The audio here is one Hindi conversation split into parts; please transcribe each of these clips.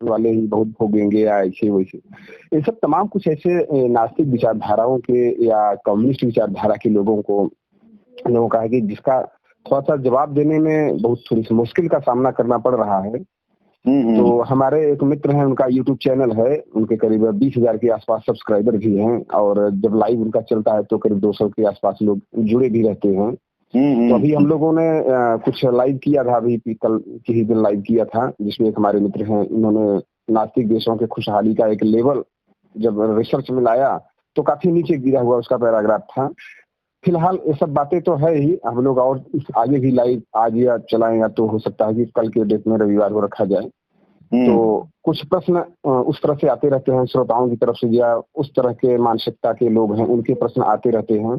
वाले ही बहुत भोगेंगे या ऐसे वैसे। ये सब तमाम कुछ ऐसे नास्तिक विचारधाराओं के या कम्युनिस्ट विचारधारा के लोगों का है कि जिसका थोड़ा-सा जवाब देने में बहुत थोड़ी-सी मुश्किल का सामना करना पड़ रहा है। तो हमारे एक मित्र हैं, उनका यूट्यूब चैनल है, उनके करीब 20,000 के आसपास सब्सक्राइबर भी हैं और जब लाइव उनका चलता है तो करीब 200 के आसपास लोग जुड़े भी रहते हैं। तो अभी हम लोगों ने कुछ लाइव किया था, अभी कल के ही दिन लाइव किया था, जिसमें एक हमारे मित्र हैं, उन्होंने नास्तिक देशों के खुशहाली का एक लेवल जब रिसर्च में लाया तो काफ़ी नीचे गिरा हुआ उसका पैराग्राफ था। फिलहाल ये सब बातें तो है ही, हम लोग और आगे भी लाइव आज या चलाएँगे तो हो सकता है कि कल के डेट में रविवार को रखा जाए। तो कुछ प्रश्न उस तरह से आते रहते हैं श्रोताओं की तरफ से या उस तरह के मानसिकता के लोग हैं, उनके प्रश्न आते रहते हैं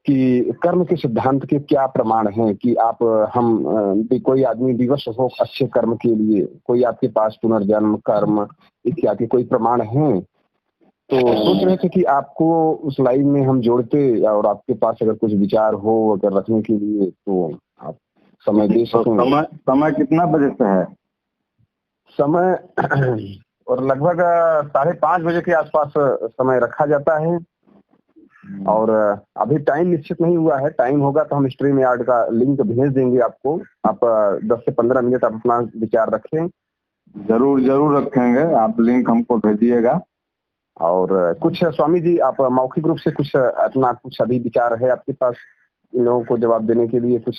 कि कर्म के सिद्धांत के क्या प्रमाण हैं कि आप कोई आदमी विवश हो अच्छे कर्म के लिए, कोई आपके पास पुनर्जन्म, कर्म इत्यादि कोई प्रमाण हैं? तो सोच रहे थे कि आपको उस लाइव में हम जोड़ते और आपके पास अगर कुछ विचार हो अगर रखने के लिए तो आप समय दे सकें। समय कितना बजे से है? समय और लगभग 5:30 बजे के आसपास समय रखा जाता है और अभी टाइम निश्चित नहीं हुआ है। टाइम होगा तो हम स्ट्रीम यार्ड का लिंक भेज देंगे आपको। आप 10 से 15 मिनट आप अपना विचार रखें। जरूर रखेंगे, आप लिंक हमको भेजिएगा। और कुछ स्वामी जी आप मौखिक रूप से कुछ अपना कुछ अभी विचार है आपके पास इन लोगों को जवाब देने के लिए कुछ?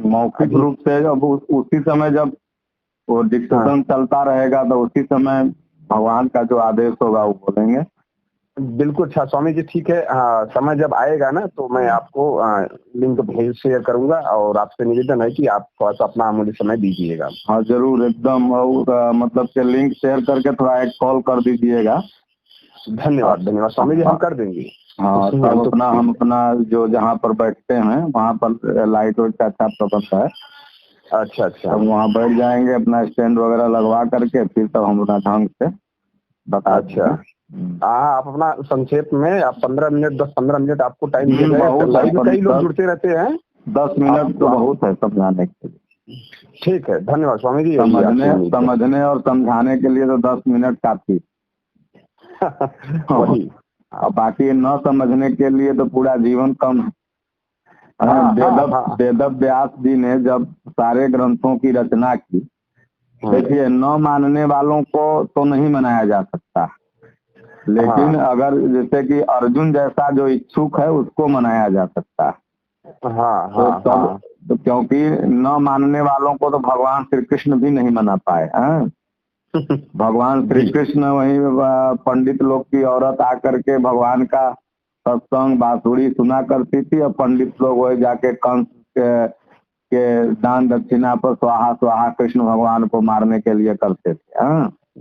मौखिक रूप से जब उसी समय जब वो डिस्कशन चलता रहेगा तो उसी समय भगवान का जो आदेश होगा वो बोलेंगे। बिल्कुल। अच्छा स्वामी जी ठीक है। हाँ, समय जब आएगा ना तो मैं आपको लिंक भेज शेयर करूंगा और आपसे निवेदन है कि आप थोड़ा सा अपना अमूल्य समय दीजिएगा। हाँ जरूर एकदम। और मतलब कि लिंक शेयर करके थोड़ा एक कॉल कर दीजिएगा। धन्यवाद स्वामी जी, हम कर देंगे। हाँ तब हम अपना जो जहाँ पर बैठते हैं वहाँ पर लाइट वाइट का अच्छा प्रबंध है। अच्छा। हम वहाँ बैठ जाएंगे अपना स्टैंड वगैरह लगवा करके, फिर तब हम अपना ढंग से बता। अच्छा हाँ, आप अपना संक्षेप में आप 15 मिनट 10-15 मिनट आपको टाइम दिया जाए। लाइव में कई लोग जुड़ते रहते हैं। 10 मिनट तो बहुत है समझाने के लिए। ठीक है, धन्यवाद स्वामी जी। समझने और समझाने के लिए तो 10 मिनट काफी। वही। और बाकी न समझने के लिए तो पूरा जीवन कम है। वेद व्यास जी ने जब सारे ग्रंथों की रचना की, देखिए न मानने वालों को तो नहीं मनाया जा सकता, लेकिन अगर जैसे कि अर्जुन जैसा जो इच्छुक है उसको मनाया जा सकता है। तो क्योंकि न मानने वालों को तो भगवान श्री कृष्ण भी नहीं मना पाए हैं। भगवान श्री कृष्ण वही पंडित लोग की औरत आकर के भगवान का सत्संग बांसुरी सुना करती थी और पंडित लोग वही जाके कंस के दान दक्षिणा पर स्वाहा स्वाहा कृष्ण भगवान को मारने के लिए करते थे।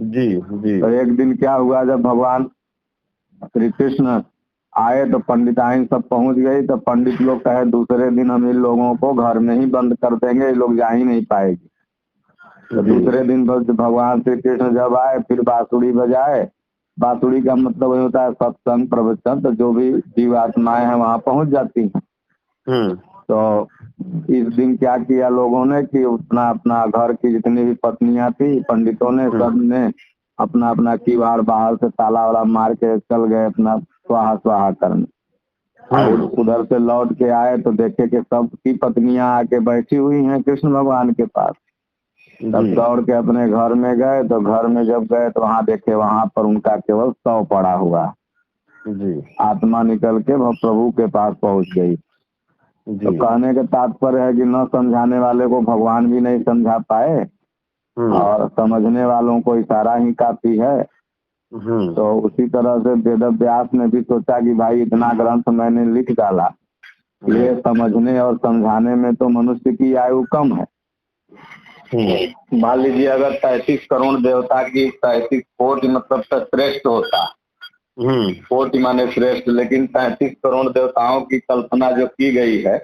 जी। तो एक दिन क्या हुआ, जब भगवान श्री कृष्ण आए तो पंडिताइन सब पहुंच गई, तो पंडित लोग कहे दूसरे दिन हम इन लोगों को घर में ही बंद कर देंगे, ये लोग जा ही नहीं पाएगी। तो दूसरे दिन भगवान श्री कृष्ण जब आए फिर बांसुरी बजाए। बांसुरी का मतलब ये होता है सत्संग प्रवचन, तो जो भी जीवात्माएं हैं वहां पहुंच जाती हैं। तो इस दिन क्या किया लोगों ने कि अपना अपना घर की जितनी भी पत्नियां थी, पंडितों ने सब ने अपना अपना किवाड़ बाहर से ताला वाला मार के चल गए अपना स्वाहा स्वाहा करने। और उधर से लौट के आए तो देखे कि सबकी पत्नियां आके बैठी हुई हैं कृष्ण भगवान के पास। तब दौड़ के अपने घर में गए, तो घर में जब गए तो वहाँ देखे वहां पर उनका केवल शव पड़ा हुआ। आत्मा निकल के वह प्रभु के पास पहुंच गई। तो कहने का तात्पर्य है कि न समझाने वाले को भगवान भी नहीं समझा पाए और समझने वालों को इशारा ही काफी है। तो उसी तरह से वेद व्यास ने भी सोचा कि भाई इतना ग्रंथ मैंने लिख डाला, ये समझने और समझाने में तो मनुष्य की आयु कम है। मान लीजिए अगर 33 करोड़ देवता की 33 कोटि मतलब श्रेष्ठ होता, कोटि माने श्रेष्ठ, लेकिन 33 करोड़ देवताओं की कल्पना जो की गई है,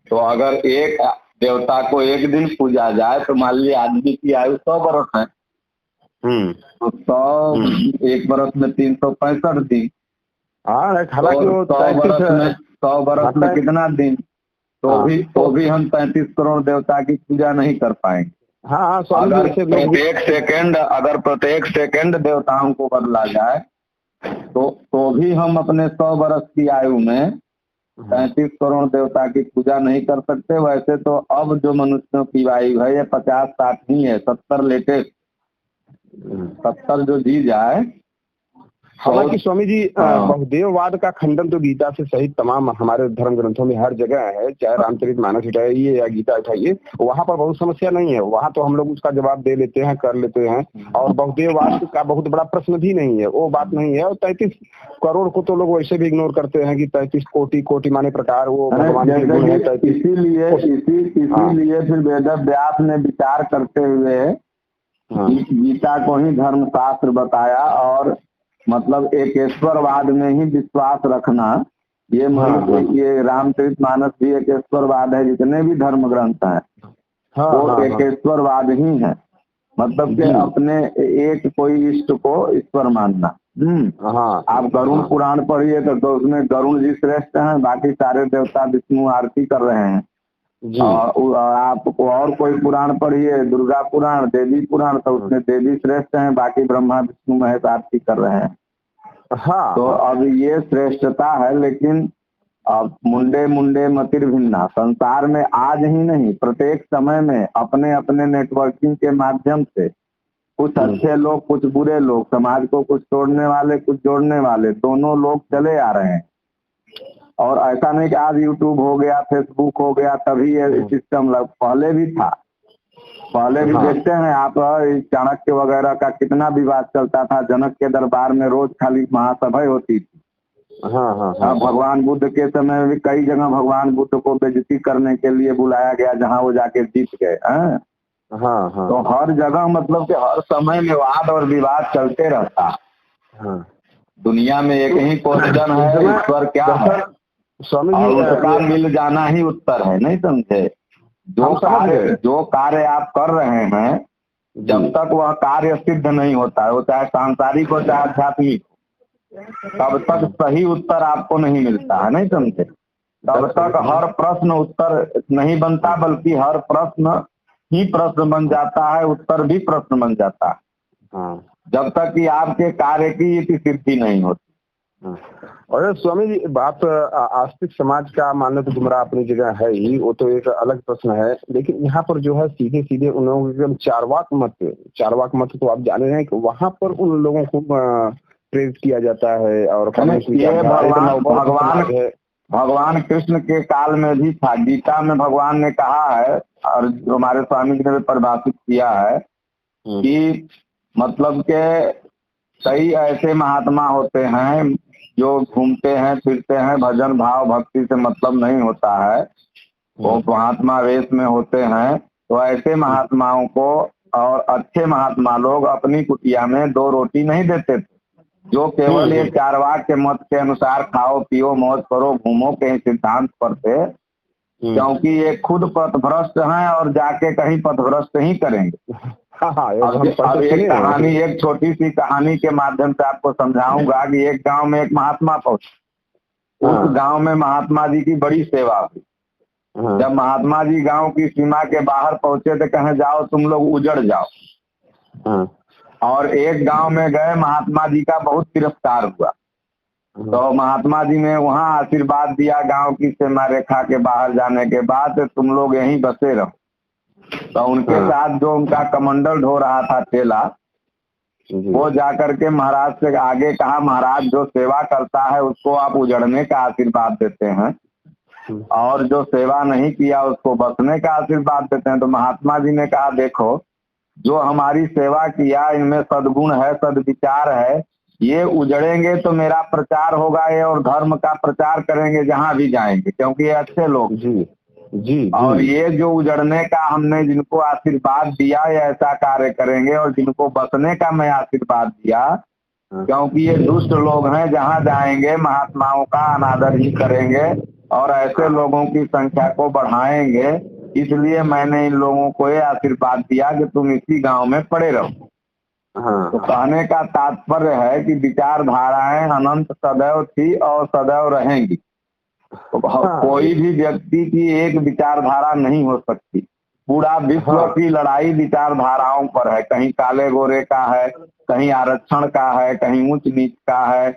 तो अगर एक देवता को एक दिन पूजा जाए तो मान लीजिए आदमी की आयु 100 बरस है। तो 100 एक बरस में 365 दिन। हालांकि 100 बरस में कितना दिन? तो भी हम 33 करोड़ देवता की पूजा नहीं कर पाएंगे। हाँ हाँ स्वामी जी, ऐसे लोग अगर प्रत्येक सेकंड देवताओं को बदला जाए तो भी हम अपने 100 वर्ष की आयु में 35 करोड़ देवता की पूजा नहीं कर सकते। वैसे तो अब जो मनुष्यों की आयु है ये 50-60 ही है, 70 लेटेस्ट, 70 जो जी जाए। हालांकि स्वामी जी बहुदेववाद का खंडन तो गीता से सहित तमाम हमारे धर्म ग्रंथों में हर जगह है, चाहे रामचरितमानस उठाइए या गीता उठाइए, वहाँ पर बहुत समस्या नहीं है, वहाँ तो हम लोग उसका जवाब दे लेते हैं, कर लेते हैं। और बहुदेववाद का बहुत बड़ा प्रश्न भी नहीं है, वो बात नहीं है। और 33 करोड़ को तो लोग वैसे भी इग्नोर करते हैं कि 33 कोटि, कोटि माने प्रकार, वो भगवान के गुण है 33। इसीलिए फिर वेद व्यास ने विचार करते हुए गीता को ही धर्मशास्त्र बताया। और मतलब एकेश्वरवाद में ही विश्वास रखना, ये ये रामचरितमानस भी एकेश्वरवाद है, जितने भी धर्म ग्रंथ हैं वो एकेश्वरवाद ही है। मतलब कि अपने एक कोई इष्ट को ईश्वर मानना। आप गरुड़ पुराण पढ़िए तो उसमें गरुड़ जी श्रेष्ठ हैं, बाकी सारे देवता विष्णु आरती कर रहे हैं। और आपको और कोई पुराण पढ़िए, दुर्गा पुराण, देवी पुराण, तो उसमें देवी श्रेष्ठ हैं, बाकी ब्रह्मा विष्णु महेश आरती कर रहे हैं। तो अब ये श्रेष्ठता है, लेकिन अब मुंडे मुंडे मतिर भिन्ना, संसार में आज ही नहीं प्रत्येक समय में अपने अपने नेटवर्किंग के माध्यम से कुछ अच्छे लोग, कुछ बुरे लोग, समाज को कुछ तोड़ने वाले, कुछ जोड़ने वाले, दोनों लोग चले आ रहे हैं। और ऐसा नहीं कि आज यूट्यूब हो गया, फेसबुक हो गया तभी ये सिस्टम पहले भी था। पहले भी देखते हैं आप, चाणक्य वगैरह का कितना विवाद चलता था। जनक के दरबार में रोज खाली महासभा होती थी। भगवान बुद्ध के समय भी कई जगह भगवान बुद्ध को बेइज्जती करने के लिए बुलाया गया, जहाँ वो जाके जीत गए। तो हर जगह मतलब कि हर समय में वाद और विवाद चलते रहता। दुनिया में एक ही क्वेश्चन है, ईश्वर क्या है, स्वामी जी, उसका मिल जाना ही उत्तर है। नहीं समझे? जो कार्य आप कर रहे हैं, जब तक वह कार्य सिद्ध नहीं होता है, वो चाहे सांसारिक हो चाहे आध्यात्मिक, तब तक सही उत्तर आपको नहीं मिलता है। नहीं समझे? तब तक हर प्रश्न उत्तर नहीं बनता, बल्कि हर प्रश्न ही प्रश्न बन जाता है, उत्तर भी प्रश्न बन जाता है, जब तक कि आपके कार्य की सिद्धि नहीं होती। और स्वामी जी, बात आस्तिक समाज का मानना तो गुमराह अपनी जगह है ही, वो तो एक अलग प्रश्न है। लेकिन यहाँ पर जो है सीधे सीधे उन लोगों के चारवाक मत तो आप जाने हैं कि वहाँ पर उन लोगों को प्रेरित किया जाता है। और भगवान कृष्ण के काल में भी था। गीता में भगवान ने कहा है, और हमारे स्वामी जी ने भी परिभाषित किया है कि मतलब के कई ऐसे महात्मा होते हैं जो घूमते हैं फिरते हैं, भजन भाव भक्ति से मतलब नहीं होता है, वो महात्मा वेश में होते हैं। तो ऐसे महात्माओं को और अच्छे महात्मा लोग अपनी कुटिया में 2 रोटी नहीं देते थे, जो केवल ये चारवाक के मत के अनुसार खाओ पियो मौज करो घूमो के सिद्धांत पर थे। क्योंकि ये खुद पथभ्रष्ट हैं और जाके कहीं पथभ्रष्ट ही करेंगे। अब एक छोटी सी कहानी के माध्यम से आपको समझाऊंगा कि एक गांव में एक महात्मा पहुंचे। उस गांव में महात्मा जी की बड़ी सेवा हुई। जब महात्मा जी गांव की सीमा के बाहर पहुंचे तो कहे जाओ तुम लोग उजड़ जाओ। और एक गांव में गए, महात्मा जी का बहुत तिरस्कार हुआ। तो महात्मा जी ने वहां आशीर्वाद दिया, गांव की सीमा रेखा के बाहर जाने के बाद तुम लोग यहीं बसे रहो। तो उनके साथ जो उनका कमंडल ढो रहा था चेला, वो जाकर के महाराज से आगे कहा, महाराज जो सेवा करता है उसको आप उजड़ने का आशीर्वाद देते हैं, और जो सेवा नहीं किया उसको बसने का आशीर्वाद देते हैं। तो महात्मा जी ने कहा, देखो जो हमारी सेवा किया इनमें सद्गुण है, सद्विचार है, ये उजड़ेंगे तो मेरा प्रचार होगा, ये और धर्म का प्रचार करेंगे जहाँ भी जाएंगे, क्योंकि ये अच्छे लोग जी। और ये जो उजड़ने का हमने जिनको आशीर्वाद दिया ये ऐसा कार्य करेंगे, और जिनको बसने का मैं आशीर्वाद दिया, क्योंकि ये दुष्ट लोग हैं, जहाँ जाएंगे महात्माओं का अनादर ही करेंगे और ऐसे लोगों की संख्या को बढ़ाएंगे। इसलिए मैंने इन लोगों को ये आशीर्वाद दिया कि तुम इसी गांव में पड़े रहो। तो कहने का तात्पर्य है कि विचारधाराएं अनंत सदैव थी और सदैव रहेंगी। तो कोई भी व्यक्ति की एक विचारधारा नहीं हो सकती। पूरा विश्व हाँ। की लड़ाई विचारधाराओं पर है। कहीं काले गोरे का है, कहीं आरक्षण का है, कहीं ऊंच नीच का है,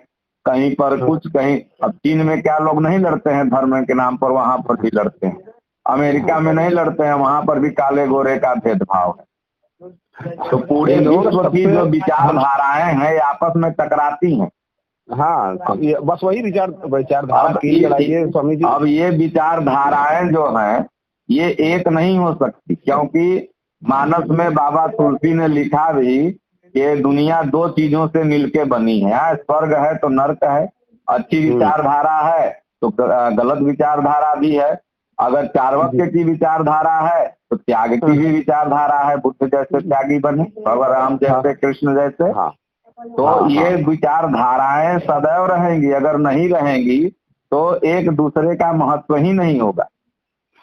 कहीं पर कुछ, कहीं। अब चीन में क्या लोग नहीं लड़ते हैं धर्म के नाम पर, वहां पर भी लड़ते हैं। अमेरिका में नहीं लड़ते हैं, वहां पर भी काले गोरे का भेदभाव है। तो पूरे विश्व की जो विचारधाराएं हैं आपस में टकराती हैं। हाँ, बस वही विचारधारा की लड़ाई है स्वामी जी। अब ये विचारधाराएं जो हैं ये एक नहीं हो सकती, क्योंकि मानस में बाबा तुलसी ने लिखा भी कि दुनिया दो चीजों से मिलके बनी है, स्वर्ग है तो नर्क है। अच्छी विचारधारा है तो गलत विचारधारा भी है। अगर चार्वाक की विचारधारा है तो त्याग की भी विचारधारा है। बुद्ध जैसे त्यागी बने, भगवान राम जैसे, कृष्ण जैसे। तो ये विचारधाराएं सदैव रहेंगी। अगर नहीं रहेंगी तो एक दूसरे का महत्व ही नहीं होगा।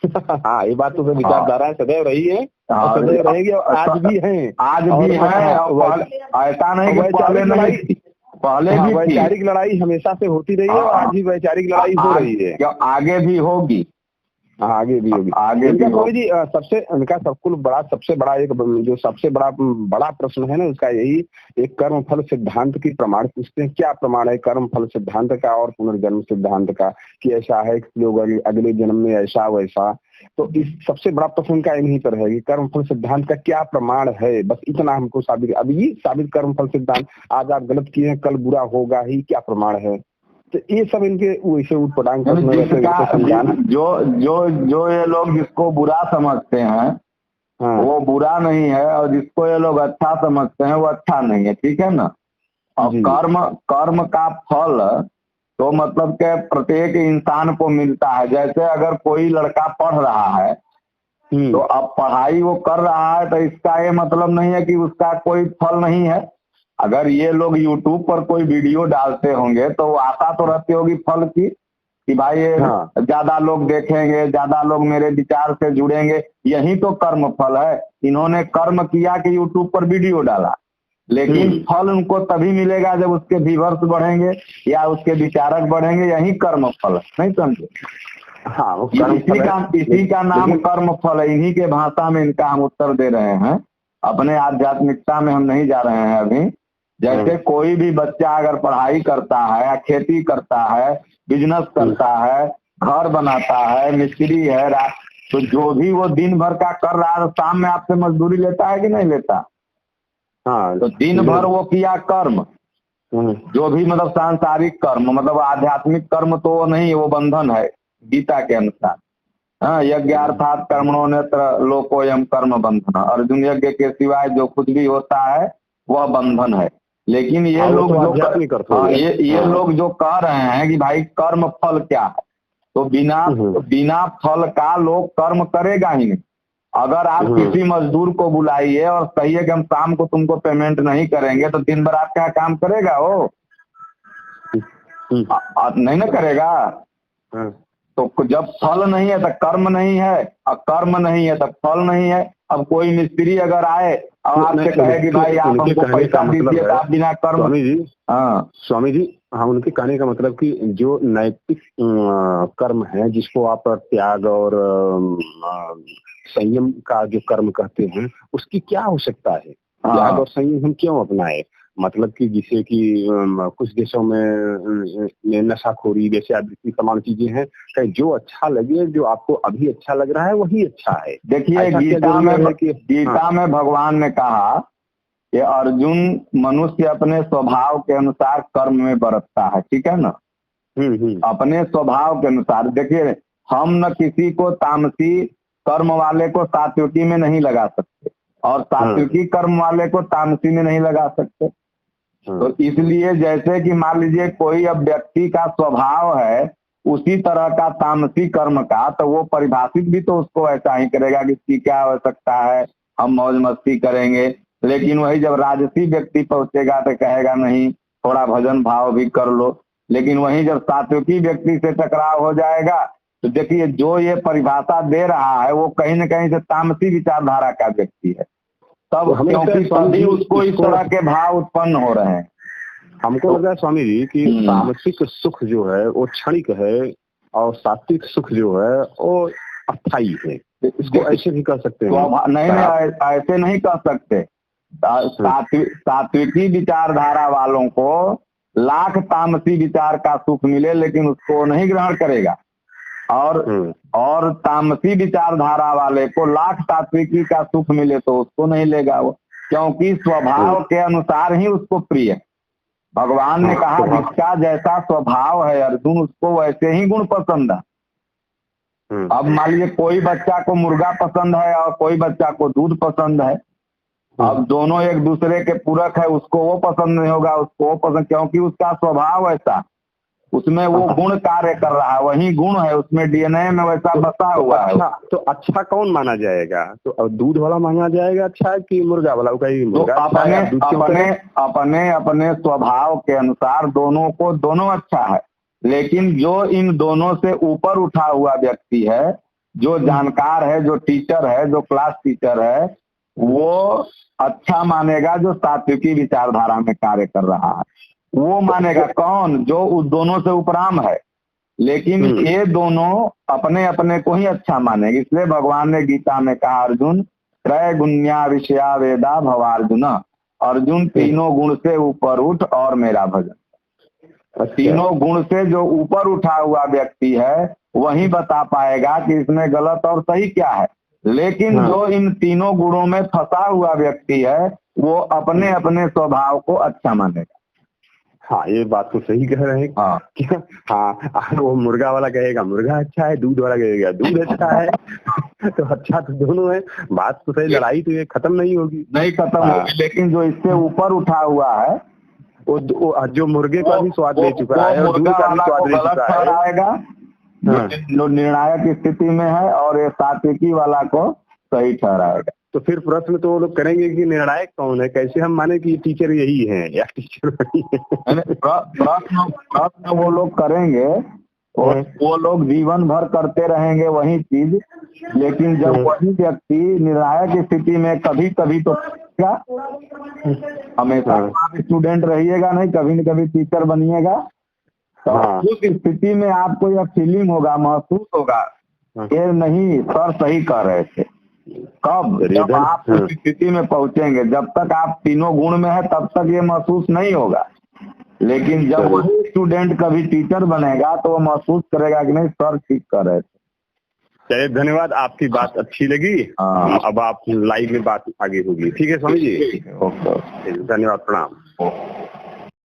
हाँ, ये बात तो विचारधाराएं सदैव रही है और सदैव रहेगी और आज भी हैं। आज भी है, ऐसा नहीं कि पहले नहीं थी, पहले भी वैचारिक लड़ाई हमेशा से होती रही है और आज भी वैचारिक लड़ाई हो रही है, आगे भी होगी। आगे भी होगी। स्वामी जी सबसे बड़ा प्रश्न है ना, उसका यही एक कर्म फल सिद्धांत की प्रमाण पूछते हैं। क्या प्रमाण है कर्म फल सिद्धांत का और पुनर्जन्म सिद्धांत का, कि ऐसा है कि लोग अगले जन्म में ऐसा वैसा। तो इस सबसे बड़ा प्रश्न का यहीं पर है कि कर्म फल सिद्धांत का क्या प्रमाण है। बस इतना हमको साबित, अब ये साबित कर्म फल सिद्धांत, आज आप गलत किए हैं कल बुरा होगा ही, क्या प्रमाण है। तो ये सब इनके वैसे उटपटांग जो ये लोग जिसको बुरा समझते हैं वो बुरा नहीं है, और जिसको ये लोग अच्छा समझते हैं वो अच्छा नहीं है, ठीक है ना। अब कर्म का फल तो मतलब के प्रत्येक इंसान को मिलता है। जैसे अगर कोई लड़का पढ़ रहा है तो अब पढ़ाई वो कर रहा है तो इसका ये मतलब नहीं है कि उसका कोई फल नहीं है। अगर ये लोग YouTube पर कोई वीडियो डालते होंगे तो आशा तो रहती होगी फल की, कि भाई ये ज्यादा लोग देखेंगे, ज्यादा लोग मेरे विचार से जुड़ेंगे, यही तो कर्म फल है। इन्होंने कर्म किया कि YouTube पर वीडियो डाला, लेकिन फल उनको तभी मिलेगा जब उसके व्यूअर्स बढ़ेंगे या उसके विचारक बढ़ेंगे, यही कर्म फल है। नहीं समझे? हाँ, इसी का नाम कर्म फल है। इन्हीं के भाषा में इनका हम उत्तर दे रहे हैं, अपने आध्यात्मिकता में हम नहीं जा रहे हैं अभी। जैसे कोई भी बच्चा अगर पढ़ाई करता है या खेती करता है, बिजनेस करता है, घर बनाता है, मिस्त्री है, तो जो भी वो दिन भर का कर रहा है, तो शाम में आपसे मजदूरी लेता है कि नहीं लेता? हाँ, तो दिन भर वो किया कर्म, जो भी मतलब सांसारिक कर्म, मतलब आध्यात्मिक कर्म तो वो नहीं, वो बंधन है गीता के अनुसार। हाँ, यज्ञार्थात् कर्मणोऽन्यत्र लोकोऽयं कर्म बंधन। अर्जुन यज्ञ के सिवाय जो कुछ भी होता है वह बंधन है। लेकिन ये लोग लोग जो कह रहे हैं कि भाई कर्म फल क्या है, तो बिना फल का लोग कर्म करेगा ही नहीं। अगर आप किसी मजदूर को बुलाइए और कहिए कि हम शाम को तुमको पेमेंट नहीं करेंगे, तो दिन भर आप क्या काम करेगा? वो नहीं ना करेगा। तो जब फल नहीं है तो कर्म नहीं है, और कर्म नहीं है तो फल नहीं है। अब कोई मिस्त्री अगर आए और आपसे कहे कि भाई आप हमको पैसा दीजिए, तो आप बिना कर्म। स्वामी जी, हाँ, उनके कहने का मतलब कि जो नैतिक कर्म है, जिसको आप त्याग और संयम का जो कर्म कहते हैं, उसकी क्या आवश्यकता है? त्याग और संयम हम क्यों अपनाए? मतलब कि जिसे कि कुछ देशों में नशाखोरी जैसे आदि तमाम चीजें हैं, जो अच्छा लगे, जो आपको अभी अच्छा लग रहा है वही अच्छा है। देखिए गीता में भगवान ने कहा कि अर्जुन, मनुष्य अपने स्वभाव के अनुसार कर्म में बरतता है, ठीक है ना। अपने स्वभाव के अनुसार। देखिए, हम न किसी को तामसी कर्म वाले को सात्विकी में नहीं लगा सकते, और सात्विकी कर्म वाले को तामसी में नहीं लगा सकते। तो इसलिए जैसे कि मान लीजिए कोई अब व्यक्ति का स्वभाव है उसी तरह का तामसी कर्म का, तो वो परिभाषित भी तो उसको ऐसा ही करेगा कि इसकी क्या आवश्यकता है, हम मौज मस्ती करेंगे। लेकिन वही जब राजसी व्यक्ति पहुंचेगा तो कहेगा नहीं, थोड़ा भजन भाव भी कर लो। लेकिन वही जब सात्विकी व्यक्ति से टकराव हो जाएगा तो देखिए, जो ये परिभाषा दे रहा है वो कहीं न कहीं से तामसी विचारधारा का व्यक्ति है। तब क्योंकि तभी उसको इस तरह के भाव उत्पन्न हो रहे हैं। हमको लगा स्वामी जी कि तामसिक सुख जो है वो क्षणिक है और सात्विक सुख जो है वो अस्थायी है। इसको ऐसे भी कर सकते हैं? नहीं, ऐसे नहीं कर सकते। सात्विकी विचारधारा वालों को लाख तामसी विचार का सुख मिले लेकिन उसको नहीं ग्रहण करेगा, और तामसी विचारधारा वाले को लाख सात्विकी का सुख मिले तो उसको नहीं लेगा वो, क्योंकि स्वभाव के अनुसार ही उसको प्रिय है। भगवान ने कहा जिसका जैसा स्वभाव है अर्जुन, उसको वैसे ही गुण पसंद है। अब मान लीजिए कोई बच्चा को मुर्गा पसंद है और कोई बच्चा को दूध पसंद है, अब दोनों एक दूसरे के पूरक है, उसको वो पसंद नहीं होगा, उसको वो पसंद, क्योंकि उसका स्वभाव ऐसा, उसमें वो गुण कार्य कर रहा है, वही गुण है उसमें, डीएनए में वैसा बसा हुआ है। तो अच्छा कौन माना जाएगा? तो दूध वाला माना जाएगा अच्छा है कि मुर्गा वाला? तो अपने स्वभाव के अनुसार दोनों अच्छा है, लेकिन जो इन दोनों से ऊपर उठा हुआ व्यक्ति है, जो जानकार है, जो टीचर है, जो क्लास टीचर है, वो अच्छा मानेगा जो सात्विकी विचारधारा में कार्य कर रहा है। वो मानेगा कौन? जो उस दोनों से उपराम है। लेकिन ये दोनों अपने अपने को ही अच्छा मानेंगे। इसलिए भगवान ने गीता में कहा अर्जुन त्रय गुण्या विषया वेदा भवार्जुन, अर्जुन तीनों गुण से ऊपर उठ और मेरा भजन। तीनों गुण से जो ऊपर उठा हुआ व्यक्ति है वही बता पाएगा कि इसमें गलत और सही क्या है। लेकिन जो इन तीनों गुणों में फंसा हुआ व्यक्ति है वो अपने अपने स्वभाव को अच्छा मानेगा। हाँ, ये बात तो सही कह रहे हैं। हाँ, वो मुर्गा वाला कहेगा मुर्गा अच्छा है, दूध वाला कहेगा दूध अच्छा है। तो अच्छा तो दोनों है, बात तो सही। लड़ाई तो ये खत्म नहीं होगी, नहीं खत्म होगी। लेकिन जो इससे ऊपर उठा हुआ है वो जो मुर्गे का भी स्वाद ले चुका है और दूध का भी स्वाद ले चुका है, जो निर्णायक स्थिति में है, और ये सात्विकी वाला को सही ठहराएगा। तो फिर प्रश्न तो वो लोग करेंगे कि निर्णायक कौन है? कैसे हम माने कि टीचर यही है या टीचर वही है? प्रश्न वो लोग करेंगे, वो लोग जीवन भर करते रहेंगे वही चीज, लेकिन जब वही व्यक्ति निर्णायक स्थिति में कभी कभी तो क्या हमेशा आप स्टूडेंट रहिएगा नहीं, कभी न कभी टीचर बनिएगा, तो उस स्थिति में आपको यह फीलिंग होगा, महसूस होगा ये नहीं सर सही कर रहे थे। कब? जब आप उस स्थिति में पहुंचेंगे। जब तक आप तीनों गुण में है तब तक ये महसूस नहीं होगा, लेकिन जब वही स्टूडेंट कभी टीचर बनेगा तो वो महसूस करेगा कि नहीं सर ठीक कर रहे थे। चलिए, धन्यवाद, आपकी बात अच्छी लगी। अब आप लाइव में बात आगे होगी। ठीक है स्वामी जी, ओके, धन्यवाद, प्रणाम।